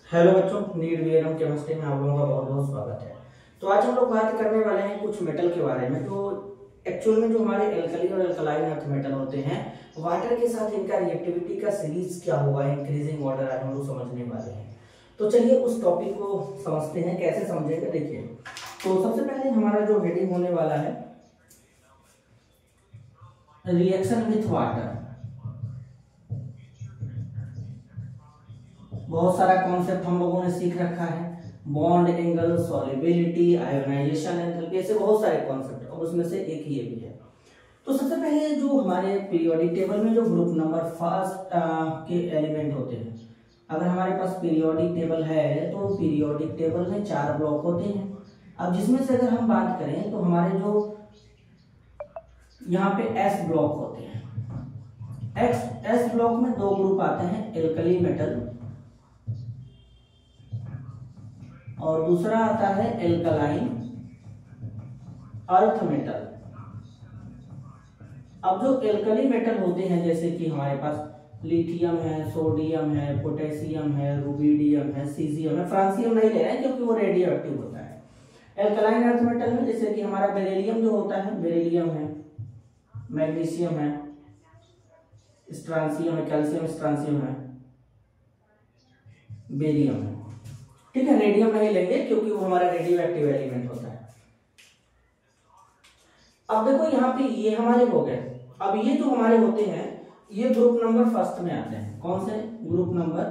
Hello बच्चों, NEET VNM chemistry में आप लोगों का बहुत बहुत स्वागत है। तो आज हम लोग बात करने वाले हैं कुछ मेटल के बारे में। तो एक्चुअल में जो हमारे एल्कली और अल्कलाइन अर्थ मेटल होते हैं, वाटर के साथ इनका रिएक्टिविटी का सीरीज क्या होगा, इंक्रीजिंग ऑर्डर आज हम लोग समझने वाले हैं। तो चलिए उस टॉपिक को समझते हैं। कैसे समझेंगे, देखिए। तो सबसे पहले हमारा जो हेडिंग होने वाला है, रिएक्शन विथ वाटर। बहुत सारा कॉन्सेप्ट हम लोगों ने सीख रखा है, bond, angle, solubility, ionisation, enthalpy, ऐसे बहुत सारे कॉन्सेप्ट, और उसमें से एक ये भी है। तो सबसे पहले जो हमारे पीरियोडिक टेबल में जो ग्रुप नंबर फर्स्ट के एलिमेंट होते हैं, अगर हमारे पास पीरियोडिक टेबल है तो पीरियोडिक टेबल में 4 ब्लॉक होते हैं। अब जिसमें से अगर हम बात करें तो हमारे जो यहाँ पे एस ब्लॉक होते हैं, एस ब्लॉक में 2 ग्रुप आते हैं, एल्कली मेटल और दूसरा आता है एल्कलाइन अर्थ मेटल। अब जो एल्कली मेटल होते हैं, जैसे कि हमारे पास लिथियम है, सोडियम है, पोटेशियम है, रुबिडियम है, सीजियम है, फ्रांसियम नहीं ले रहे हैं क्योंकि वो रेडियो एक्टिव होता है। एल्कलाइन अर्थ मेटल में जैसे कि हमारा बेरिलियम जो होता है, बेरिलियम है, मैग्नीशियम है, स्ट्रांसियम है, कैल्शियम स्ट्रांसियम है, बेरियम है। ठीक है, रेडियम नहीं लेंगे क्योंकि वो हमारा रेडियो एक्टिव एलिमेंट होता है। अब देखो यहाँ पे ये हमारे हो गए। अब ये जो हमारे होते हैं ये ग्रुप नंबर फर्स्ट में आते हैं। कौन से? ग्रुप नंबर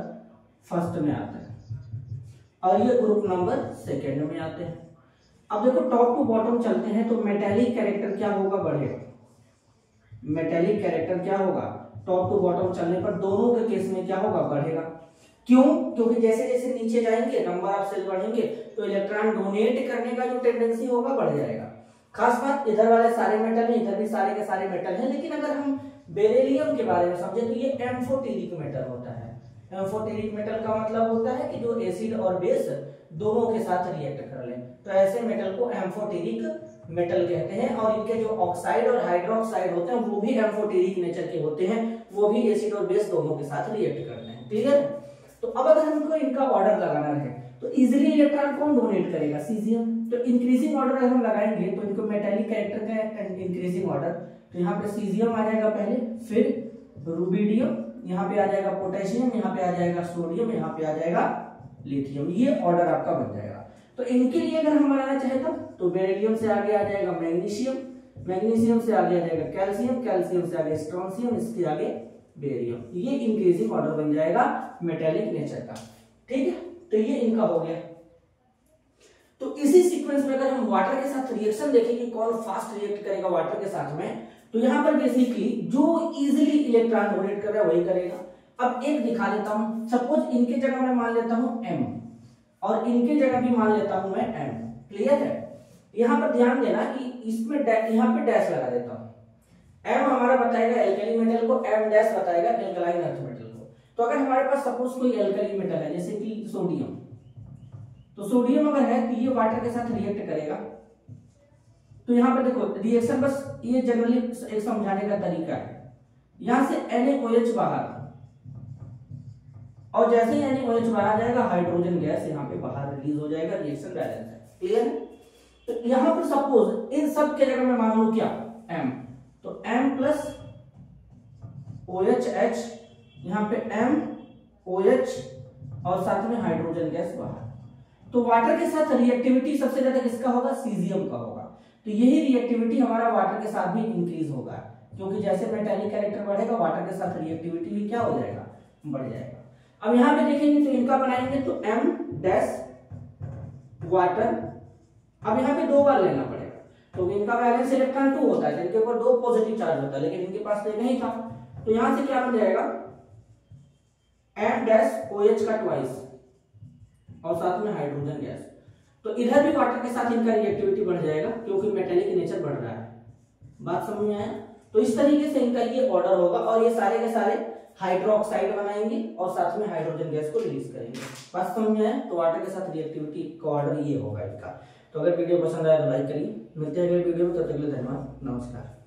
फर्स्ट में आते हैं, और ये ग्रुप नंबर सेकेंड में आते हैं। अब देखो टॉप टू बॉटम चलते हैं तो मेटेलिक कैरेक्टर क्या होगा? बढ़ेगा। मेटेलिक कैरेक्टर क्या होगा? टॉप टू बॉटम चलने पर दोनों के केस में क्या होगा? बढ़ेगा। क्यों? क्योंकि जैसे जैसे नीचे जाएंगे, नंबर ऑफ सेल बढ़ेंगे, तो इलेक्ट्रॉन डोनेट करने का जो टेंडेंसी होगा बढ़ जाएगा। खास बात, इधर वाले सारे मेटल हैं, इधर भी सारे के सारे मेटल हैं, लेकिन अगर हम बेरिलियम के बारे में समझे तो ये एम्फोटेरिक मेटल होता है। एम्फोटेरिक मेटल का मतलब होता है कि जो एसिड और बेस दोनों के साथ रिएक्ट कर ले, तो ऐसे मेटल को एम्फोटेरिक मेटल कहते हैं। और इनके जो ऑक्साइड और हाइड्रोक्साइड होते हैं वो भी एम्फोटेरिक नेचर के होते हैं, वो भी एसिड और बेस दोनों के साथ रिएक्ट करते हैं। क्लियर? तो अब अगर हमको इनका ऑर्डर लगाना है तो इजीली इलेक्ट्रॉन कौन डोनेट करेगा? सीजियम। तो इंक्रीजिंग ऑर्डर अगर हम लगाएंगे तो इनको मेटेलिक कैरेक्टर का इंक्रीजिंग ऑर्डर, तो यहाँ पे सीजियम आ जाएगा पहले, फिर रुबिडियम, यहाँ पे आ जाएगा पोटेशियम, यहाँ पे आ जाएगा सोडियम, यहाँ पे आ जाएगा लिथियम। ये ऑर्डर आपका बन जाएगा। तो इनके लिए अगर हम बनाना चाहे तो बेरिलियम से आगे आ जाएगा मैग्नीशियम, मैग्नीशियम से आगे आ जाएगा कैल्शियम, कैल्शियम से आगे स्ट्रोंशियम, इसके आगे बेरियम। ये इंक्रीजिंग ऑर्डर बन जाएगा मेटेलिक नेचर का। ठीक है, तो ये इनका हो गया। तो इसी सीक्वेंस में अगर हम वाटर के साथ रिएक्शन देखेंगे, कौन फास्ट रिएक्ट करेगा वाटर के साथ में, तो यहां पर बेसिकली जो इजीली इलेक्ट्रॉन डोनेट कर रहा है वही करेगा। अब एक दिखा देता हूं, सपोज इनके जगह मैं मान लेता हूं M और इनके जगह भी मान लेता हूं मैं M। क्लियर है? यहां पर ध्यान देना कि इसमें यहां पे डैश लगा देता हूं। M हमारा बताएगा एल्कली मेटल को, M डैश बताएगा एल्कलाइन अर्थ मेटल को। तो अगर हमारे पास सपोज कोई एल्कली मेटल है जैसे कि सोडियम, तो सोडियम अगर है तो ये वाटर के साथ रिएक्ट करेगा। तो यहां पर देखो रिएक्शन, बस ये जनरली एक समझाने का तरीका है। यहां से NaOH बाहर, और जैसे ही NaOH बाहर जाएगा हाइड्रोजन गैस यहां पे बाहर रिलीज हो जाएगा। रिएक्शन बैलेंस है। क्लियर? तो यहां पर सपोज इन सब के जगह में मान लूं क्या? M, तो M प्लस OHH, यहां पे MOH और साथ में हाइड्रोजन गैस बाहर। तो वाटर के साथ रिएक्टिविटी सबसे ज्यादा किसका होगा? सीजियम का होगा। तो यही रिएक्टिविटी हमारा वाटर के साथ भी इंक्रीज होगा, क्योंकि जैसे मेटेलिक कैरेक्टर बढ़ेगा वाटर के साथ रिएक्टिविटी भी क्या हो जाएगा? बढ़ जाएगा। अब यहां पे देखेंगे तो इनका बनाएंगे तो M डैश वाटर। अब यहां पे 2 बार लेना पड़ेगा, तो इनका वैलेंस इलेक्ट्रॉन 2 होता है, इनके ऊपर 2 पॉजिटिव चार्ज होता है, लेकिन इनके पास तो नहीं था। तो यहां से क्या बन जाएगा? M डैश OH का ट्वाइस और साथ में हाइड्रोजन गैस। तो इधर भी वाटर के साथ इनका रिएक्टिविटी बढ़ जाएगा क्योंकि मेटेलिक नेचर बढ़ रहा है। बात समझ में आया? तो इस तरीके से इनका ये ऑर्डर होगा, और ये सारे के सारे हाइड्रोक्साइड बनाएंगे और साथ में हाइड्रोजन गैस को रिलीज करेंगे। बात समझ में आया? तो वाटर के साथ रिएक्टिविटी का ऑर्डर ये होगा इनका। तो अगर वीडियो पसंद आया तो लाइक करिए। मिलते हैं अगले वीडियो में, तब तक के लिए धन्यवाद, नमस्कार।